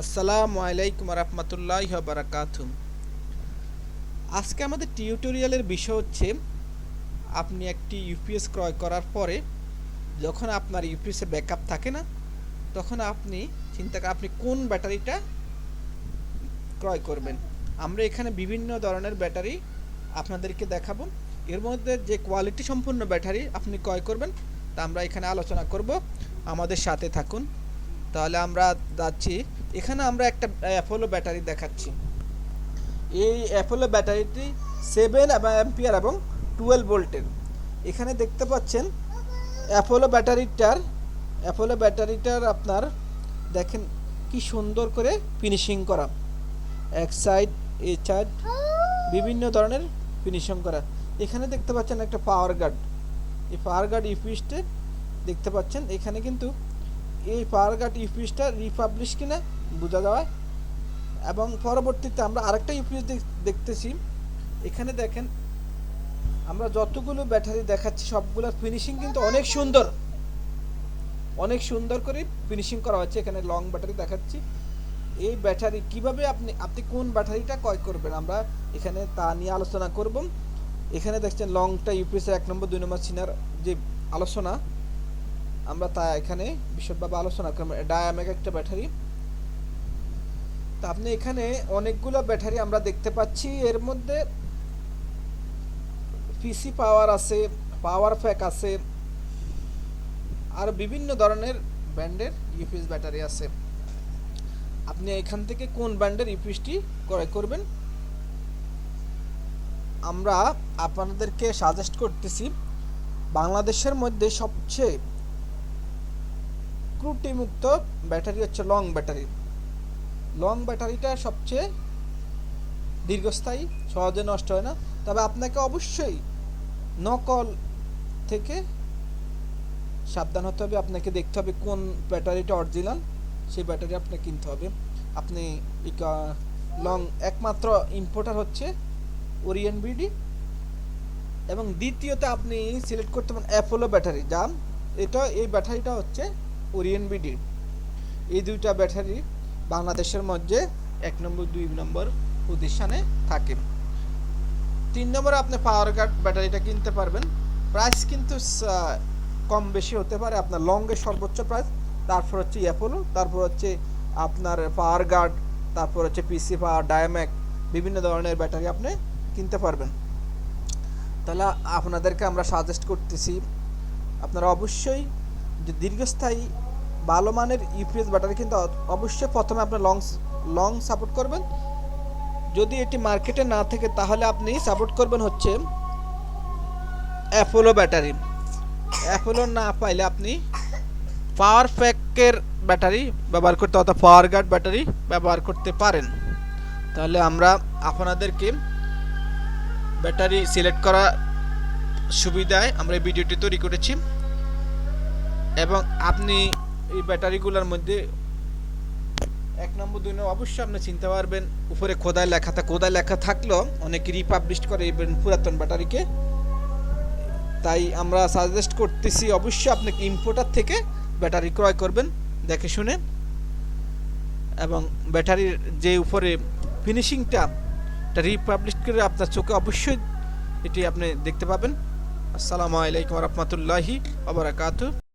আসসালামু আলাইকুম রহমতুল্লাহি ওয়া বারাকাতুহু। আজকে আমাদের টিউটোরিয়ালের বিষয় হচ্ছে আপনি একটি ইউপিএস ক্রয় করার পরে যখন আপনার ইউপিএসে ব্যাকআপ থাকে না, তখন আপনি চিন্তা করেন আপনি কোন ব্যাটারিটা ক্রয় করবেন। আমরা এখানে বিভিন্ন ধরনের ব্যাটারি আপনাদেরকে দেখাবো। এর মধ্যে যে কোয়ালিটি সম্পন্ন ব্যাটারি আপনি ক্রয় করবেন তা আমরা এখানে আলোচনা করব। আমাদের সাথে থাকুন। তাহলে আমরা যাচ্ছি। এখানে আমরা একটা অ্যাপোলো ব্যাটারি দেখাচ্ছি। এই অ্যাপোলো ব্যাটারিটি 7 অ্যাম্পিয়ার এবং 12 ভোল্টের। এখানে দেখতে পাচ্ছেন অ্যাপোলো ব্যাটারিটার আপনার দেখেন কি সুন্দর করে ফিনিশিং করা, এক সাইড এই সাইড বিভিন্ন ধরনের ফিনিশিং করা। এখানে দেখতে পাচ্ছেন একটা পাওয়ার গার্ড, এই পাওয়ার গার্ড ইউপিএসটা দেখতে পাচ্ছেন। এখানে কিন্তু এই পাওয়ার গার্ড ইউপিএসটা রিপাবলিশ কিনা বোঝা যায়। এবং পরবর্তীতে আমরা আরেকটা ইউপিএস দেখতেছি। এখানে দেখেন আমরা যতগুলো ব্যাটারি দেখাচ্ছি সবগুলোর ফিনিশিং কিন্তু অনেক সুন্দর করে ফিনিশিং করা হচ্ছে। এখানে লং ব্যাটারি দেখাচ্ছি। এই ব্যাটারি কিভাবে আপনি কোন ব্যাটারিটা ক্রয় করবেন আমরা এখানে তা নিয়ে আলোচনা করব। এখানে দেখছেন লংটা ইউপিএস 1 নম্বর 2 নম্বর সিনার যে আলোচনা আমরা তা এখানে বিশদভাবে আলোচনা করব। ডায়ামেক একটা ব্যাটারি। তা আপনি এখানে অনেকগুলো ব্যাটারি আমরা দেখতে পাচ্ছি। এর মধ্যে পিসি পাওয়ার আছে, পাওয়ার প্যাক আছে, আর বিভিন্ন ধরনের ব্র্যান্ডের ইউপিএস ব্যাটারি আছে। আপনি এখান থেকে কোন ব্র্যান্ডের ইউপিএসটি ক্রয় করবেন আমরা আপনাদেরকে সাজেস্ট করতেছি। বাংলাদেশের মধ্যে সবচেয়ে ত্রুটিমুক্ত ব্যাটারি হচ্ছে লং ব্যাটারি। লং ব্যাটারিটা সবচেয়ে দীর্ঘস্থায়ী, সহজে নষ্ট হয় না। তবে আপনাকে অবশ্যই নকল থেকে সাবধান হতে হবে। আপনাকে দেখতে হবে কোন ব্যাটারিটা অরিজিনাল, সেই ব্যাটারি আপনাকে কিনতে হবে। আপনি লং একমাত্র ইম্পোর্টার হচ্ছে ওরিয়েন্ট বিডি, এবং দ্বিতীয়তে আপনি সিলেক্ট করতে পারেন অ্যাপোলো ব্যাটারি। এই ব্যাটারিটা হচ্ছে ওরিয়েন্ট বিডি। এই দুইটা ব্যাটারি বাংলাদেশের মধ্যে 1 নম্বর 2 নম্বর পজিশনে থাকে। 3 নম্বরে আপনি পাওয়ার গার্ড ব্যাটারিটা কিনতে পারবেন। প্রাইস কিন্তু কম বেশি হতে পারে। আপনার লংয়ের সর্বোচ্চ প্রাইস, তারপর হচ্ছে অ্যাপোলো, তারপর হচ্ছে আপনার পাওয়ার গার্ড, তারপর হচ্ছে পিসি পাওয়ার, ডায়ামেক, বিভিন্ন ধরনের ব্যাটারি আপনি কিনতে পারবেন। তাহলে আপনাদেরকে আমরা সাজেস্ট করতেছি আপনারা অবশ্যই যে দীর্ঘস্থায়ী ভালো মানের ইউপিএস ব্যাটারি কিন্তু অবশ্যই প্রথমে আপনার লং সাপোর্ট করবেন। যদি এটি মার্কেটে না থাকে তাহলে আপনি সাপোর্ট করবেন হচ্ছে অ্যাপোলো ব্যাটারি। অ্যাপোলো না পাইলে আপনি পাওয়ার প্যাকের ব্যাটারি ব্যবহার করতে অথবা পাওয়ার গার্ড ব্যাটারি ব্যবহার করতে পারেন। তাহলে আমরা আপনাদেরকে ব্যাটারি সিলেক্ট করা সুবিধায় আমরা এই ভিডিওটি তৈরি করেছি। এবং আপনি এই ব্যাটারিগুলোর মধ্যে 1 নম্বর 2 নম্বর অবশ্যই আপনি চিনতে পারবেন। উপরে খোদাই লেখা থাকলেও অনেকে রিপাবলিশ করে পুরাতন ব্যাটারিকে। তাই আমরা সাজেস্ট করতেছি অবশ্যই আপনাকে ইম্পোর্টার থেকে ব্যাটারি ক্রয় করবেন দেখে শুনে। এবং ব্যাটারির যে উপরে ফিনিশিংটা রিপাবলিশ করে আপনার চোখে অবশ্যই এটি আপনি দেখতে পাবেন। আসসালামু আলাইকুম রহমতুল্লাহি ওয়া বারাকাতুহু।